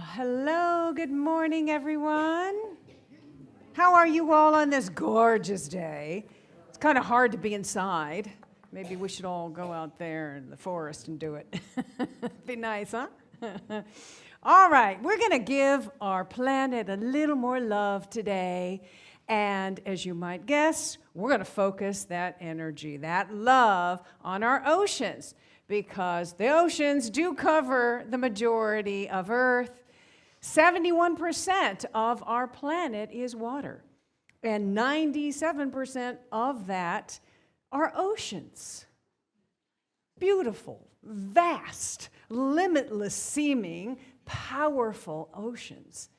Hello, good morning, everyone. How are you all on this gorgeous day? It's kind of hard to be inside. Maybe we should all go out there in the forest and do it. Be nice, huh? All right, we're going to give our planet a little more love today. And as you might guess, we're going to focus that energy, that love, on our oceans, because the oceans do cover the majority of Earth. 71% of our planet is water, and 97% of that are oceans. Beautiful, vast, limitless seeming, powerful oceans.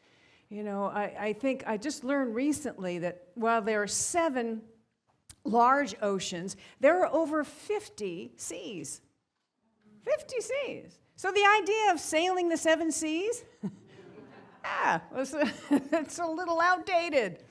You know, I think I just learned recently that while there are 7 large oceans, there are over 50 seas. 50 seas. So the idea of sailing the 7 seas, it's a little outdated.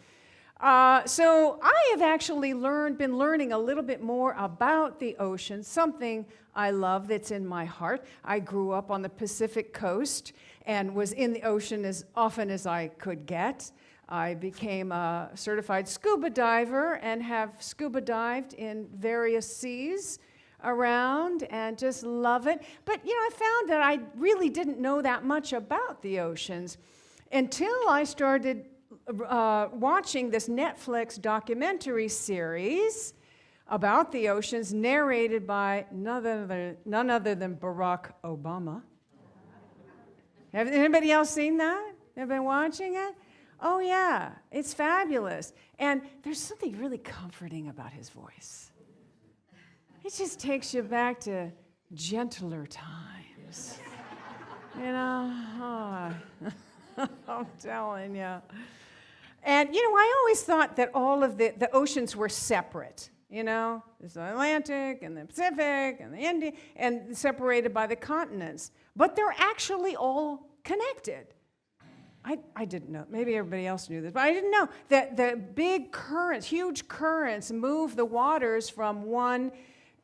So I have actually been learning a little bit more about the ocean, something I love that's in my heart. I grew up on the Pacific coast and was in the ocean as often as I could get. I became a certified scuba diver and have scuba dived in various seas around and just love it. But, you know, I found that I really didn't know that much about the oceans until I started watching this Netflix documentary series about the oceans, narrated by none other than Barack Obama. Have anybody else seen that? Have been watching it? Oh, yeah, it's fabulous. And there's something really comforting about his voice. It just takes you back to gentler times. You know, I'm telling you. And, you know, I always thought that all of the oceans were separate. You know, there's the Atlantic and the Pacific and the Indian, and separated by the continents. But they're actually all connected. I didn't know. Maybe everybody else knew this, but I didn't know that the big currents, huge currents, move the waters from one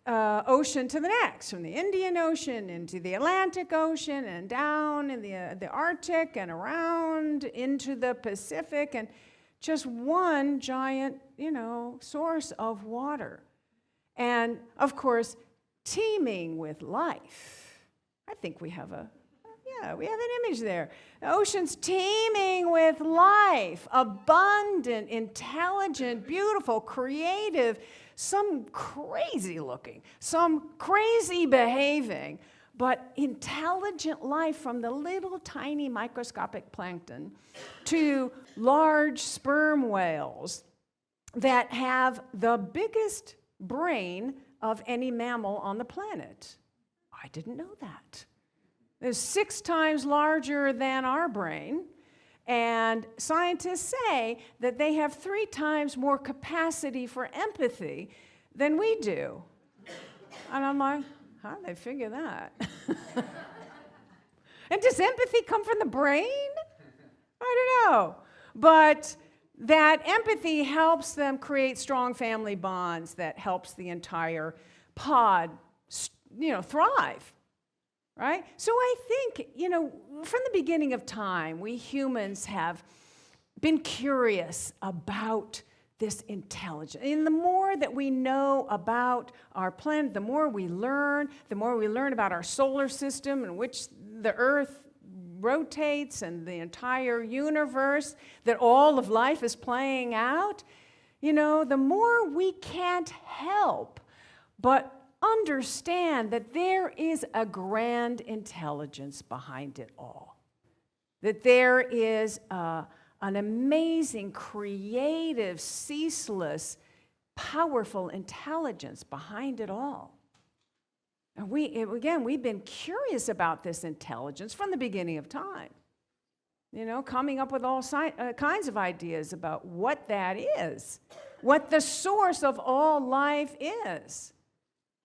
ocean to the next, from the Indian Ocean into the Atlantic Ocean and down in the Arctic and around into the Pacific, and just one giant, you know, source of water. And, of course, teeming with life. I think we have an image there. The ocean's teeming with life, abundant, intelligent, beautiful, creative, some crazy looking, some crazy behaving, but intelligent life, from the little tiny microscopic plankton to large sperm whales that have the biggest brain of any mammal on the planet. I didn't know that. They're 6 times larger than our brain, and scientists say that they have 3 times more capacity for empathy than we do. And I'm like, how do they figure that? And does empathy come from the brain? I don't know. But that empathy helps them create strong family bonds that helps the entire pod, you know, thrive. Right? So I think, you know, from the beginning of time, we humans have been curious about this intelligence. And the more that we know about our planet, the more we learn about our solar system in which the Earth rotates and the entire universe, that all of life is playing out, you know, the more we can't help but understand that there is a grand intelligence behind it all. That there is an amazing, creative, ceaseless, powerful intelligence behind it all. And we've been curious about this intelligence from the beginning of time. You know, coming up with all kinds of ideas about what that is, what the source of all life is.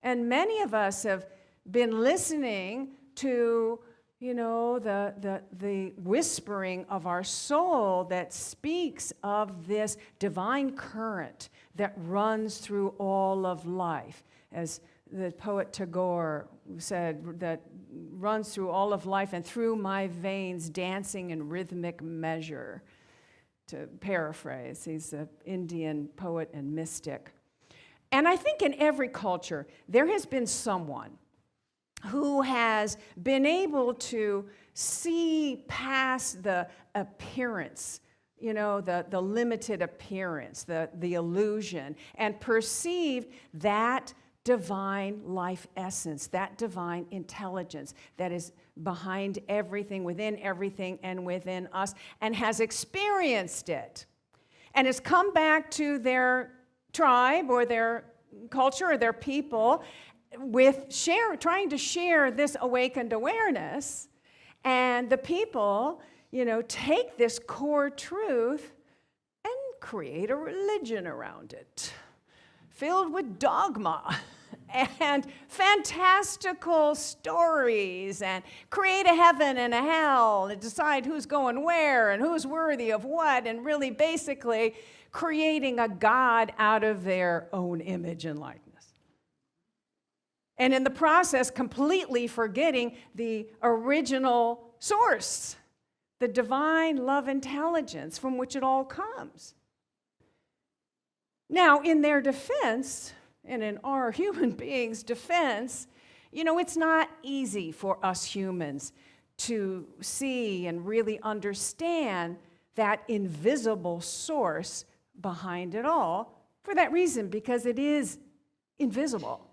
And many of us have been listening to, you know, the whispering of our soul that speaks of this divine current that runs through all of life. As the poet Tagore said, that runs through all of life and through my veins, dancing in rhythmic measure, to paraphrase. He's an Indian poet and mystic. And I think in every culture, there has been someone who has been able to see past the appearance, the limited appearance, the illusion, and perceive that divine life essence, that divine intelligence that is behind everything, and within us, and has experienced it, and has come back to their tribe or their culture or their people with trying to share this awakened awareness. And the people, take this core truth and create a religion around it, filled with dogma and fantastical stories, and create a heaven and a hell, and decide who's going where and who's worthy of what, and really basically creating a God out of their own image and likeness. And in the process, completely forgetting the original source, the divine love intelligence from which it all comes. Now, in their defense, and in our human beings' defense, it's not easy for us humans to see and really understand that invisible source behind it all, for that reason, because it is invisible.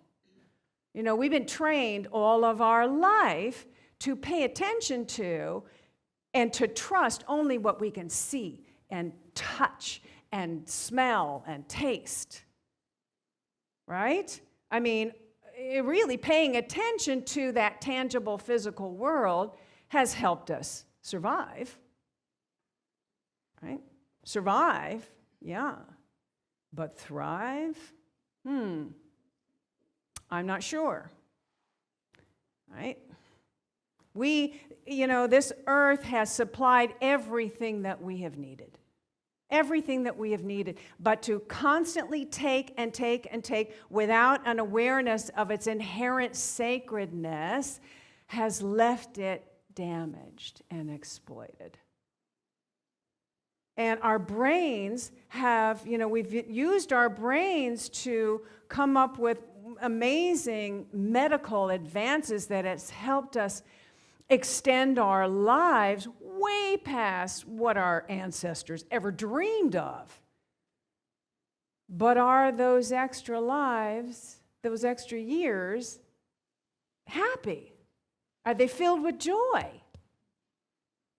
We've been trained all of our life to pay attention to and to trust only what we can see and touch and smell and taste. Right? Really paying attention to that tangible physical world has helped us survive. Right? Survive, yeah. But thrive? I'm not sure. Right? This earth has supplied everything that we have needed. Everything that we have needed. But to constantly take and take and take without an awareness of its inherent sacredness has left it damaged and exploited. And our brains have, we've used our brains to come up with amazing medical advances that has helped us extend our lives way past what our ancestors ever dreamed of. But are those extra lives, those extra years, happy? Are they filled with joy?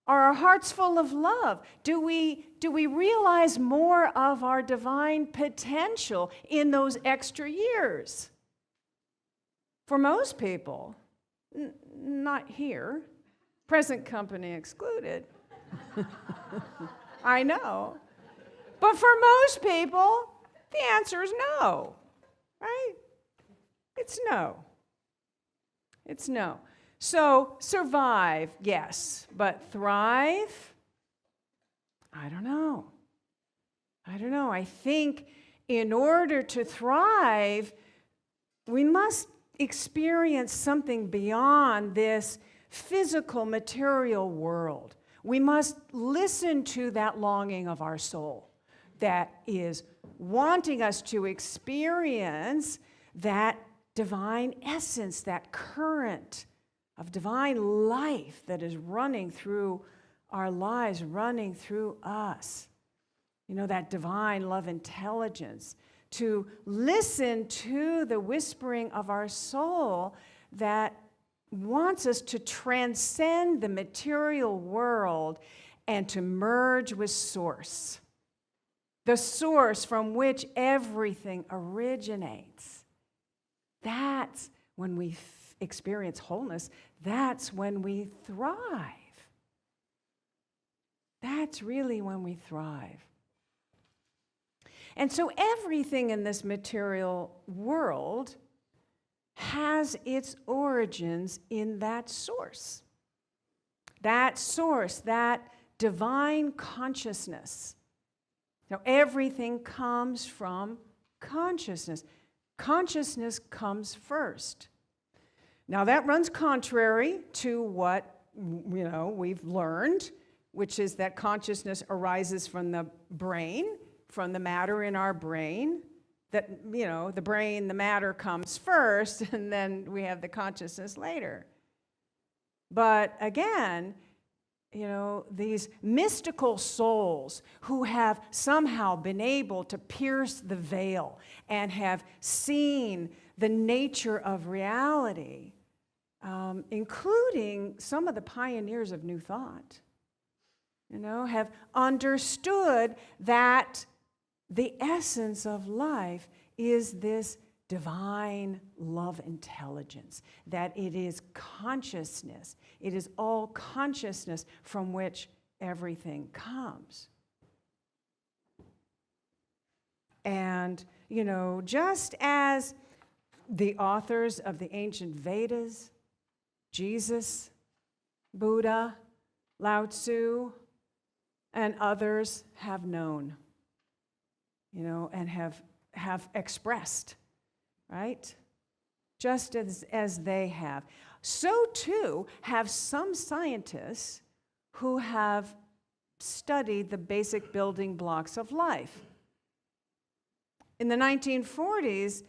Are our hearts full of love? Do we realize more of our divine potential in those extra years? For most people, not here, present company excluded. I know. But for most people, the answer is no, right? It's no. It's no. So survive, yes, but thrive? I don't know. I think in order to thrive, we must experience something beyond this physical, material world. We must listen to that longing of our soul that is wanting us to experience that divine essence, that current of divine life that is running through our lives, running through us. That divine love intelligence. To listen to the whispering of our soul that wants us to transcend the material world and to merge with Source, the source from which everything originates. That's when we experience wholeness. That's when we thrive. That's really when we thrive. And so everything in this material world has its origins in that source. That source, that divine consciousness. Now, everything comes from consciousness. Consciousness comes first. Now that runs contrary to what we've learned, which is that consciousness arises from the brain, from the matter in our brain. That the brain, the matter comes first, and then we have the consciousness later. But again, these mystical souls who have somehow been able to pierce the veil and have seen the nature of reality, including some of the pioneers of New Thought, have understood that the essence of life is this divine love intelligence, that it is consciousness. It is all consciousness from which everything comes. And, just as the authors of the ancient Vedas, Jesus, Buddha, Lao Tzu, and others have known, and have expressed, right? Just as they have. So too have some scientists who have studied the basic building blocks of life. In the 1940s,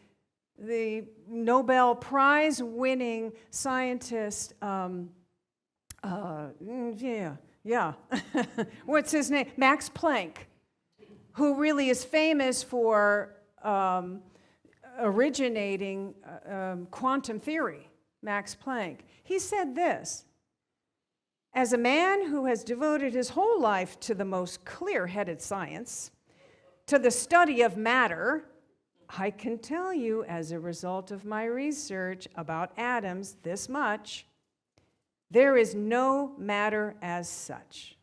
the Nobel Prize-winning scientist, what's his name? Max Planck, who really is famous for originating quantum theory, Max Planck. He said this: as a man who has devoted his whole life to the most clear-headed science, to the study of matter, I can tell you as a result of my research about atoms this much: there is no matter as such.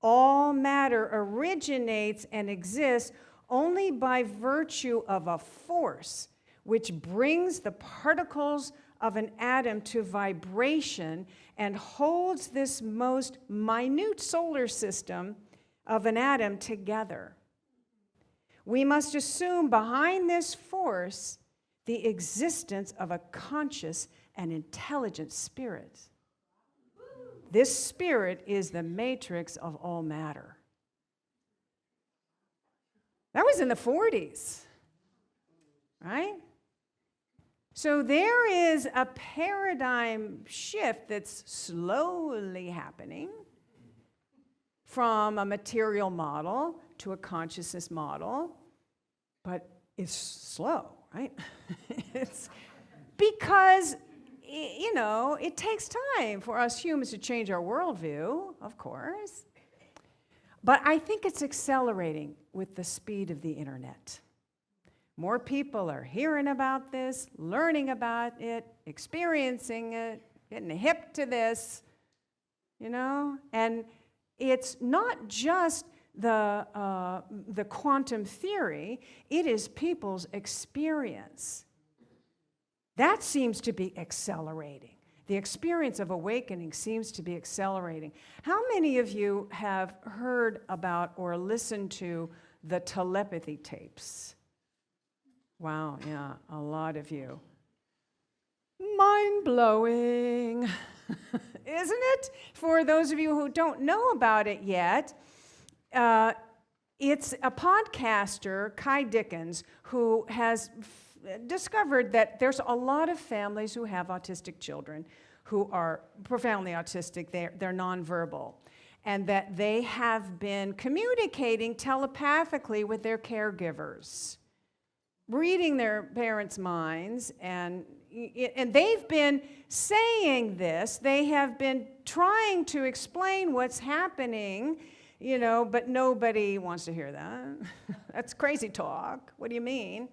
All matter originates and exists only by virtue of a force which brings the particles of an atom to vibration and holds this most minute solar system of an atom together. We must assume behind this force the existence of a conscious and intelligent spirit. This spirit is the matrix of all matter. That was in the 40s, right? So there is a paradigm shift that's slowly happening from a material model to a consciousness model, but it's slow, right? It's because it takes time for us humans to change our worldview, of course. But I think it's accelerating with the speed of the internet. More people are hearing about this, learning about it, experiencing it, getting hip to this, And it's not just the quantum theory, it is people's experience. That seems to be accelerating. The experience of awakening seems to be accelerating. How many of you have heard about or listened to the telepathy tapes? Wow, yeah, a lot of you. Mind-blowing, isn't it? For those of you who don't know about it yet, it's a podcaster, Kai Dickens, who has discovered that there's a lot of families who have autistic children who are profoundly autistic, they're nonverbal, and that they have been communicating telepathically with their caregivers, reading their parents' minds, and they've been saying this. They have been trying to explain what's happening, but nobody wants to hear that. That's crazy talk. What do you mean?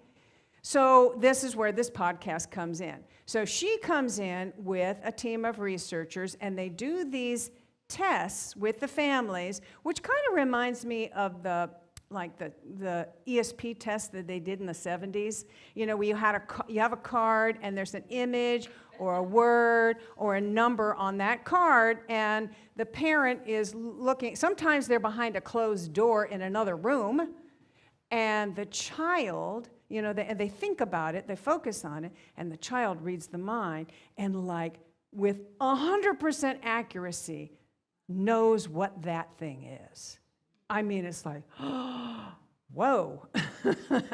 So this is where this podcast comes in. So she comes in with a team of researchers, and they do these tests with the families, which kind of reminds me of the ESP test that they did in the 70s. Where you have a card, and there's an image or a word or a number on that card, and the parent is looking. Sometimes they're behind a closed door in another room, And the child, and they think about it, they focus on it, and the child reads the mind, and like with 100% accuracy knows what that thing is. I mean, it's like, whoa,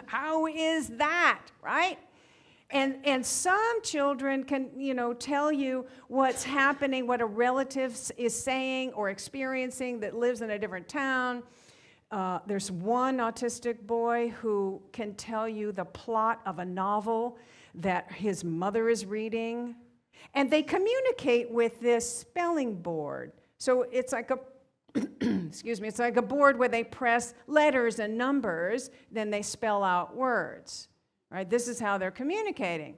how is that, right? And some children can, tell you what's happening, what a relative is saying or experiencing that lives in a different town. There's one autistic boy who can tell you the plot of a novel that his mother is reading. And they communicate with this spelling board. So it's like a it's like a board where they press letters and numbers, then they spell out words. Right? This is how they're communicating.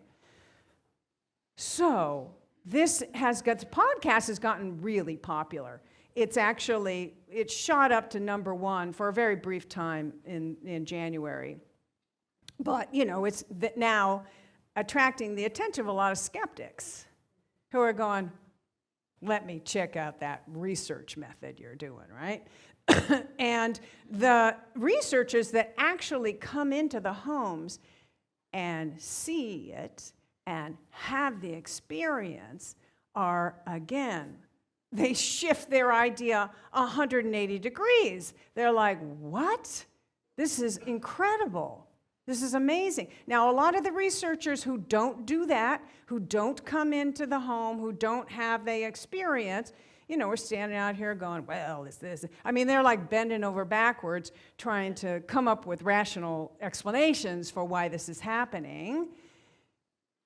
So the podcast has gotten really popular. It shot up to number 1 for a very brief time in January. But, it's now attracting the attention of a lot of skeptics who are going, let me check out that research method you're doing, right? And the researchers that actually come into the homes and see it and have the experience are, again, they shift their idea 180 degrees. They're like, what? This is incredible. This is amazing. Now, a lot of the researchers who don't do that, who don't come into the home, who don't have the experience, we're standing out here going, well, is this? I mean, they're like bending over backwards trying to come up with rational explanations for why this is happening.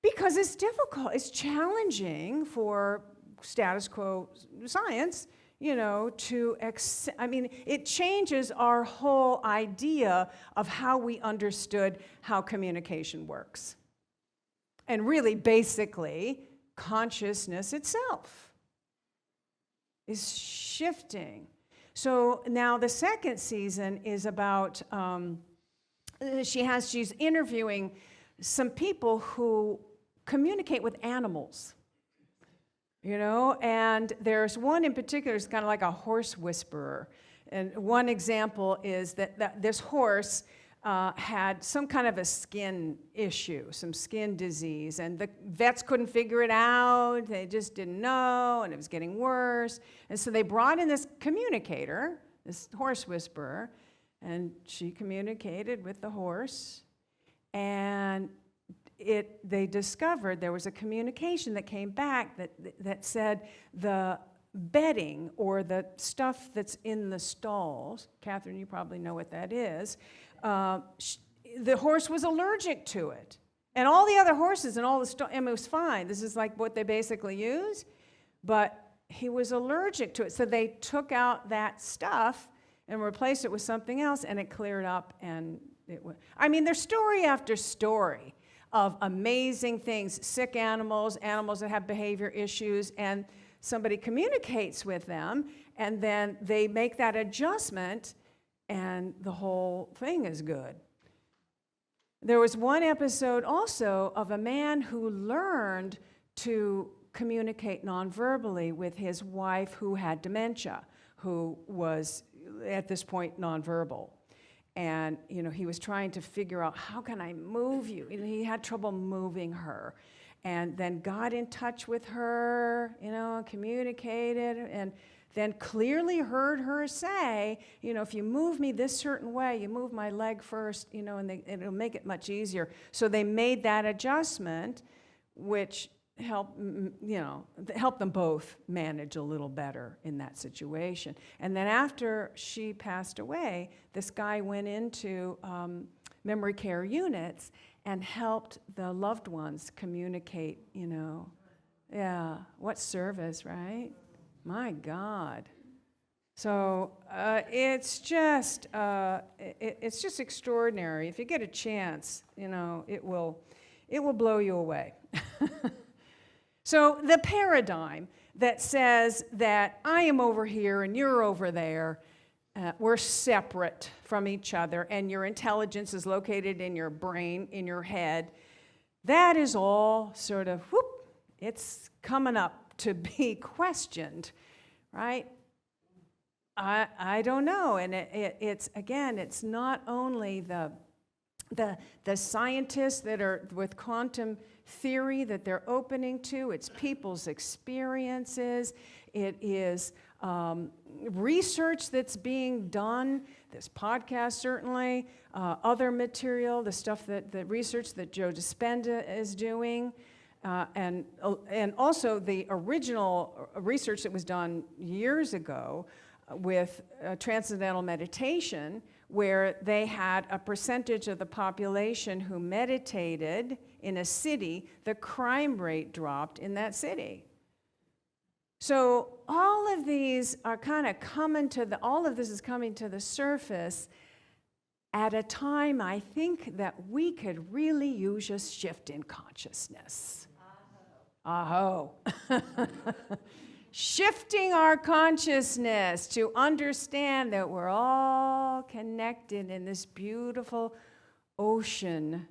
Because it's difficult. It's challenging for status quo science, it changes our whole idea of how we understood how communication works. And really, basically, consciousness itself is shifting. So now the second season is about, she's interviewing some people who communicate with animals. And there's one in particular, it's kind of like a horse whisperer. And one example is that this horse had some kind of a skin issue, some skin disease, and the vets couldn't figure it out. They just didn't know, and it was getting worse. And so they brought in this communicator, this horse whisperer, and she communicated with the horse, and they discovered there was a communication that came back that said the bedding or the stuff that's in the stalls, Catherine, you probably know what that is, the horse was allergic to it. And all the other horses and all the stalls, it was fine. This is like what they basically use, but he was allergic to it. So they took out that stuff and replaced it with something else, and it cleared up, and there's story after story of amazing things, sick animals that have behavior issues, and somebody communicates with them, and then they make that adjustment, and the whole thing is good. There was one episode also of a man who learned to communicate nonverbally with his wife who had dementia, who was, at this point, nonverbal. And, he was trying to figure out, how can I move you? He had trouble moving her. And then got in touch with her, communicated, and then clearly heard her say, if you move me this certain way, you move my leg first, and it'll make it much easier. So they made that adjustment, which helped them both manage a little better in that situation. And then after she passed away, this guy went into memory care units and helped the loved ones communicate, what service, right? My God. So it's just extraordinary. If you get a chance, it will blow you away. So the paradigm that says that I am over here and you're over there, we're separate from each other, and your intelligence is located in your brain, in your head, that is all sort of, it's coming up to be questioned, right? I don't know. And it's, again, it's not only the scientists that are with quantum theory that they're opening to, it's people's experiences, it is research that's being done, this podcast certainly, other material, the research that Joe Dispenza is doing, and also the original research that was done years ago with transcendental meditation, where they had a percentage of the population who meditated in a city, the crime rate dropped in that city. So all of these are kind of all of this is coming to the surface at a time, I think, that we could really use a shift in consciousness. Aho. Shifting our consciousness to understand that we're all connected in this beautiful ocean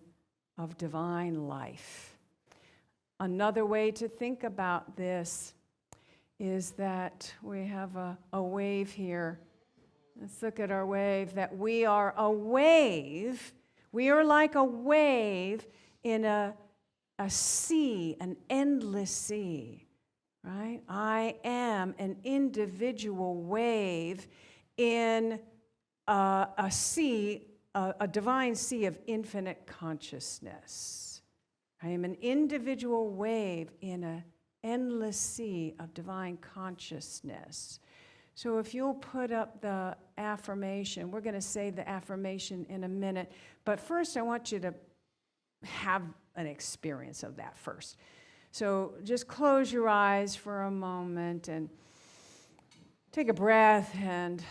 of divine life. Another way to think about this is that we have a wave here. Let's look at our wave, that we are a wave. We are like a wave in a sea, an endless sea. Right? I am an individual wave in a sea, a divine sea of infinite consciousness. I am an individual wave in an endless sea of divine consciousness. So if you'll put up the affirmation, we're going to say the affirmation in a minute, but first I want you to have an experience of that first. So just close your eyes for a moment and take a breath and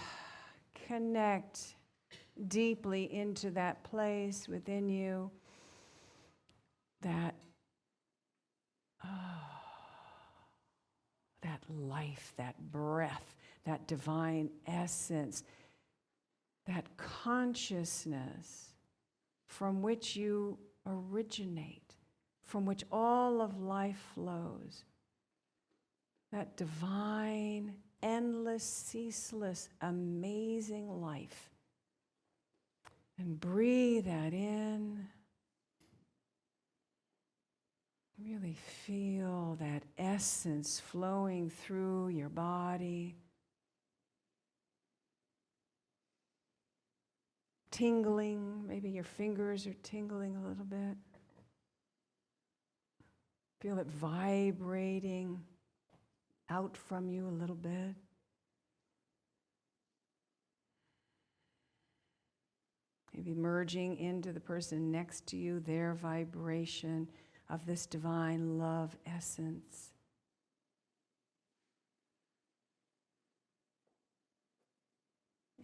connect deeply into that place within you, that life, that breath, that divine essence, that consciousness from which you originate, from which all of life flows. That divine, endless, ceaseless, amazing life. And breathe that in. Really feel that essence flowing through your body. Tingling, maybe your fingers are tingling a little bit. Feel it vibrating out from you a little bit. Maybe merging into the person next to you, their vibration of this divine love essence.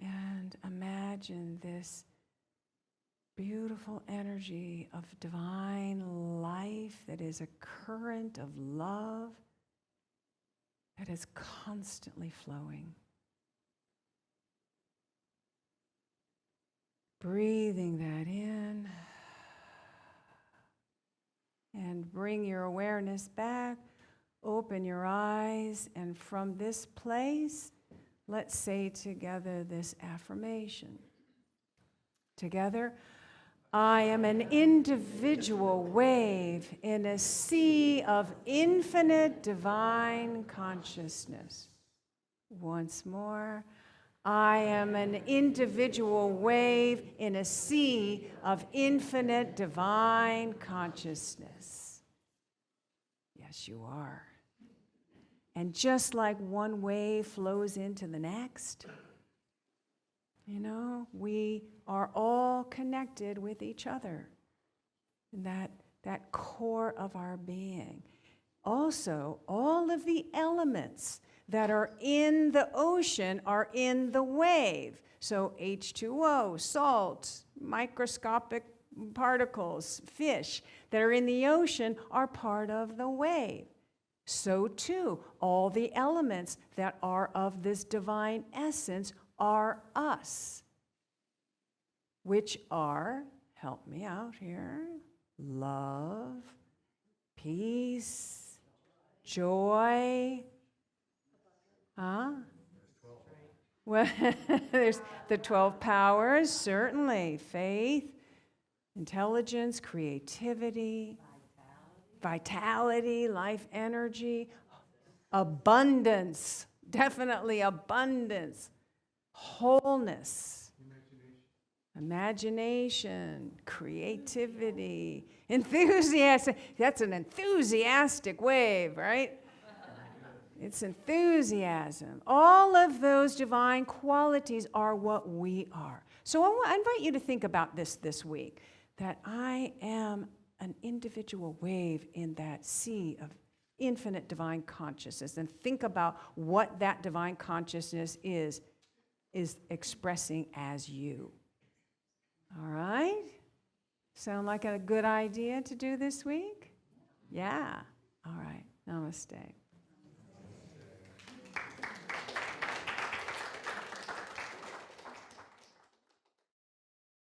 And imagine this beautiful energy of divine life that is a current of love that is constantly flowing. Breathing that in and bring your awareness back, open your eyes, and from this place, let's say together this affirmation. Together, I am an individual wave in a sea of infinite divine consciousness. Once more, I am an individual wave in a sea of infinite divine consciousness. Yes, you are. And just like one wave flows into the next, you know, we are all connected with each other. That core of our being. Also, all of the elements that are in the ocean are in the wave. So H2O, salt, microscopic particles, fish that are in the ocean are part of the wave. So too, all the elements that are of this divine essence are us, which are, help me out here, love, peace, joy, Well, there's the 12 powers, certainly. Faith, intelligence, creativity, vitality, life energy, abundance, definitely abundance, wholeness, imagination, creativity, enthusiasm. That's an enthusiastic wave, right? It's enthusiasm. All of those divine qualities are what we are. So I invite you to think about this week, that I am an individual wave in that sea of infinite divine consciousness, and think about what that divine consciousness is expressing as you. All right? Sound like a good idea to do this week? Yeah. All right. Namaste.